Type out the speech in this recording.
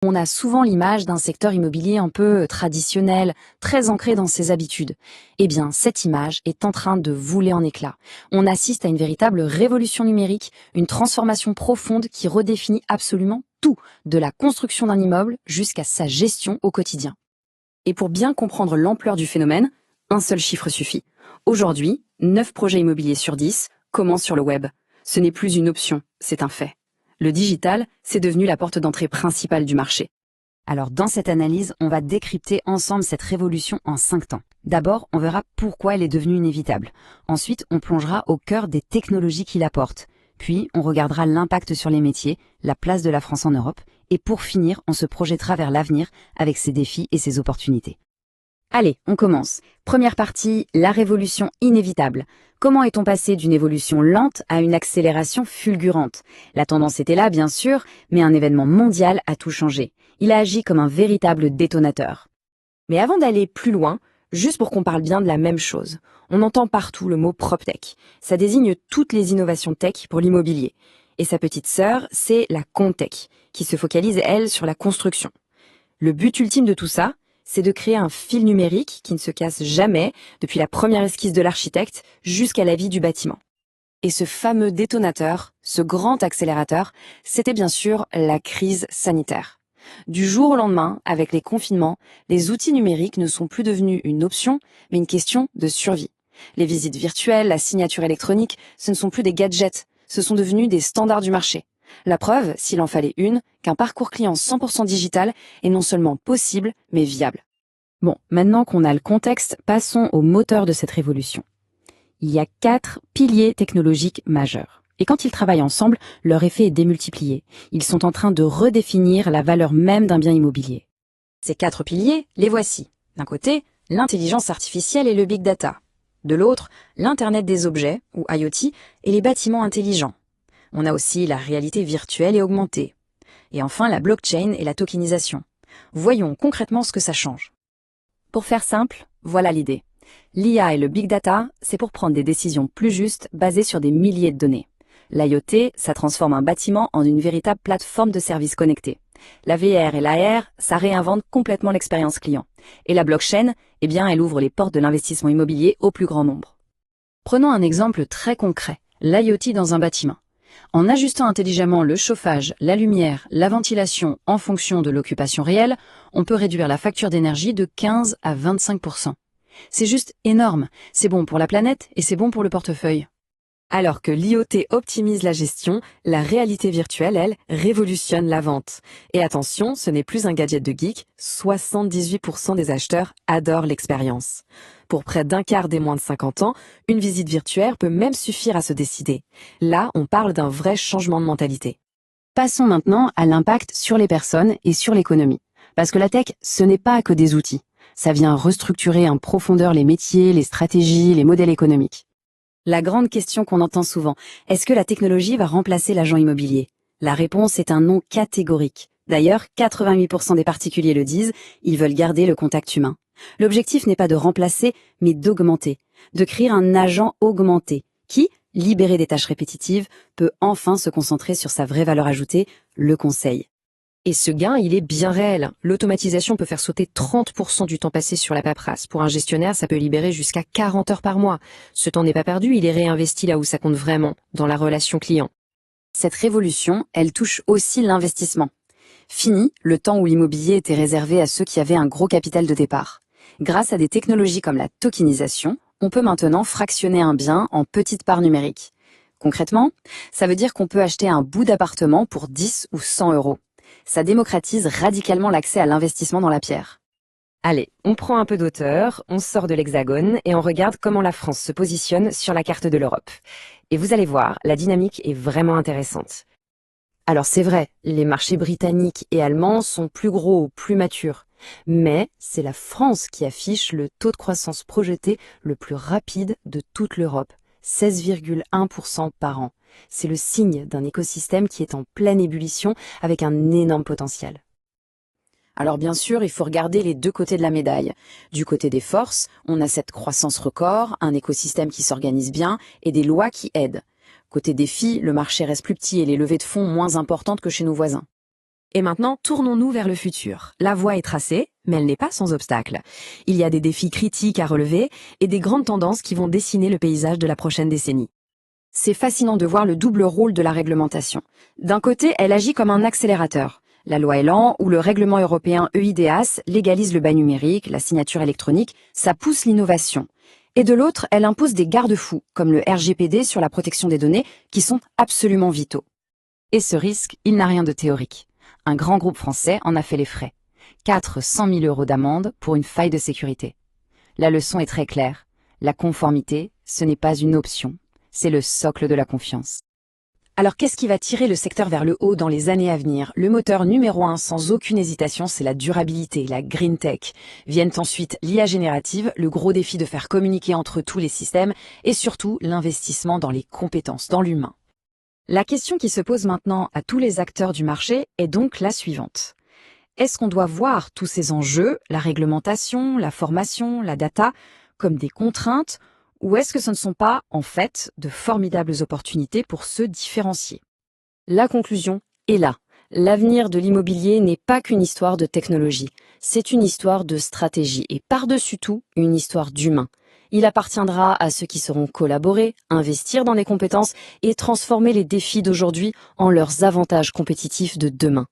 On a souvent l'image d'un secteur immobilier un peu traditionnel, très ancré dans ses habitudes. Eh bien, cette image est en train de voler en éclats. On assiste à une véritable révolution numérique, une transformation profonde qui redéfinit absolument tout, de la construction d'un immeuble jusqu'à sa gestion au quotidien. Et pour bien comprendre l'ampleur du phénomène, un seul chiffre suffit. Aujourd'hui, 9 projets immobiliers sur 10 commencent sur le web. Ce n'est plus une option, c'est un fait. Le digital, c'est devenu la porte d'entrée principale du marché. Alors dans cette analyse, on va décrypter ensemble cette révolution en 5 temps. D'abord, on verra pourquoi elle est devenue inévitable. Ensuite, on plongera au cœur des technologies qui la portent. Puis, on regardera l'impact sur les métiers, la place de la France en Europe. Et pour finir, on se projettera vers l'avenir avec ses défis et ses opportunités. Allez, on commence. Première partie, la révolution inévitable. Comment est-on passé d'une évolution lente à une accélération fulgurante? La tendance était là, bien sûr, mais un événement mondial a tout changé. Il a agi comme un véritable détonateur. Mais avant d'aller plus loin, juste pour qu'on parle bien de la même chose, on entend partout le mot PropTech. Ça désigne toutes les innovations tech pour l'immobilier. Et sa petite sœur, c'est la ComTech, qui se focalise, elle, sur la construction. Le but ultime de tout ça, c'est de créer un fil numérique qui ne se casse jamais, depuis la première esquisse de l'architecte jusqu'à la vie du bâtiment. Et ce fameux détonateur, ce grand accélérateur, c'était bien sûr la crise sanitaire. Du jour au lendemain, avec les confinements, les outils numériques ne sont plus devenus une option, mais une question de survie. Les visites virtuelles, la signature électronique, ce ne sont plus des gadgets, ce sont devenus des standards du marché. La preuve, s'il en fallait une, qu'un parcours client 100% digital est non seulement possible, mais viable. Bon, maintenant qu'on a le contexte, passons au moteur de cette révolution. Il y a 4 piliers technologiques majeurs. Et quand ils travaillent ensemble, leur effet est démultiplié. Ils sont en train de redéfinir la valeur même d'un bien immobilier. Ces 4 piliers, les voici. D'un côté, l'intelligence artificielle et le big data. De l'autre, l'Internet des objets, ou IoT, et les bâtiments intelligents. On a aussi la réalité virtuelle et augmentée. Et enfin, la blockchain et la tokenisation. Voyons concrètement ce que ça change. Pour faire simple, voilà l'idée. L'IA et le big data, c'est pour prendre des décisions plus justes basées sur des milliers de données. L'IoT, ça transforme un bâtiment en une véritable plateforme de services connectés. La VR et l'AR, ça réinvente complètement l'expérience client. Et la blockchain, eh bien, elle ouvre les portes de l'investissement immobilier au plus grand nombre. Prenons un exemple très concret, l'IoT dans un bâtiment. En ajustant intelligemment le chauffage, la lumière, la ventilation en fonction de l'occupation réelle, on peut réduire la facture d'énergie de 15 à 25%. C'est juste énorme, c'est bon pour la planète et c'est bon pour le portefeuille. Alors que l'IoT optimise la gestion, la réalité virtuelle, elle, révolutionne la vente. Et attention, ce n'est plus un gadget de geek, 78% des acheteurs adorent l'expérience. Pour près d'un quart des moins de 50 ans, une visite virtuelle peut même suffire à se décider. Là, on parle d'un vrai changement de mentalité. Passons maintenant à l'impact sur les personnes et sur l'économie. Parce que la tech, ce n'est pas que des outils. Ça vient restructurer en profondeur les métiers, les stratégies, les modèles économiques. La grande question qu'on entend souvent, est-ce que la technologie va remplacer l'agent immobilier? La réponse est un non catégorique. D'ailleurs, 88% des particuliers le disent, ils veulent garder le contact humain. L'objectif n'est pas de remplacer, mais d'augmenter, de créer un agent augmenté qui, libéré des tâches répétitives, peut enfin se concentrer sur sa vraie valeur ajoutée, le conseil. Et ce gain, il est bien réel. L'automatisation peut faire sauter 30% du temps passé sur la paperasse. Pour un gestionnaire, ça peut libérer jusqu'à 40 heures par mois. Ce temps n'est pas perdu, il est réinvesti là où ça compte vraiment, dans la relation client. Cette révolution, elle touche aussi l'investissement. Fini le temps où l'immobilier était réservé à ceux qui avaient un gros capital de départ. Grâce à des technologies comme la tokenisation, on peut maintenant fractionner un bien en petites parts numériques. Concrètement, ça veut dire qu'on peut acheter un bout d'appartement pour 10 ou 100 euros. Ça démocratise radicalement l'accès à l'investissement dans la pierre. Allez, on prend un peu d'auteur, on sort de l'Hexagone et on regarde comment la France se positionne sur la carte de l'Europe. Et vous allez voir, la dynamique est vraiment intéressante. Alors c'est vrai, les marchés britanniques et allemands sont plus gros, plus matures. Mais c'est la France qui affiche le taux de croissance projeté le plus rapide de toute l'Europe, 16,1% par an. C'est le signe d'un écosystème qui est en pleine ébullition avec un énorme potentiel. Alors bien sûr, il faut regarder les deux côtés de la médaille. Du côté des forces, on a cette croissance record, un écosystème qui s'organise bien et des lois qui aident. Côté défi, le marché reste plus petit et les levées de fonds moins importantes que chez nos voisins. Et maintenant, tournons-nous vers le futur. La voie est tracée, mais elle n'est pas sans obstacles. Il y a des défis critiques à relever et des grandes tendances qui vont dessiner le paysage de la prochaine décennie. C'est fascinant de voir le double rôle de la réglementation. D'un côté, elle agit comme un accélérateur. La loi Elan ou le règlement européen EIDAS légalise le bail numérique, la signature électronique, ça pousse l'innovation. Et de l'autre, elle impose des garde-fous, comme le RGPD sur la protection des données, qui sont absolument vitaux. Et ce risque, il n'a rien de théorique. Un grand groupe français en a fait les frais. 400 000 € d'amende pour une faille de sécurité. La leçon est très claire. La conformité, ce n'est pas une option, c'est le socle de la confiance. Alors qu'est-ce qui va tirer le secteur vers le haut dans les années à venir? Le moteur numéro 1, sans aucune hésitation, c'est la durabilité, la green tech. Viennent ensuite l'IA générative, le gros défi de faire communiquer entre tous les systèmes, et surtout l'investissement dans les compétences, dans l'humain. La question qui se pose maintenant à tous les acteurs du marché est donc la suivante. Est-ce qu'on doit voir tous ces enjeux, la réglementation, la formation, la data, comme des contraintes, ou est-ce que ce ne sont pas, en fait, de formidables opportunités pour se différencier? La conclusion est là. L'avenir de l'immobilier n'est pas qu'une histoire de technologie, c'est une histoire de stratégie et par-dessus tout, une histoire d'humain. Il appartiendra à ceux qui sauront collaborer, investir dans des compétences et transformer les défis d'aujourd'hui en leurs avantages compétitifs de demain.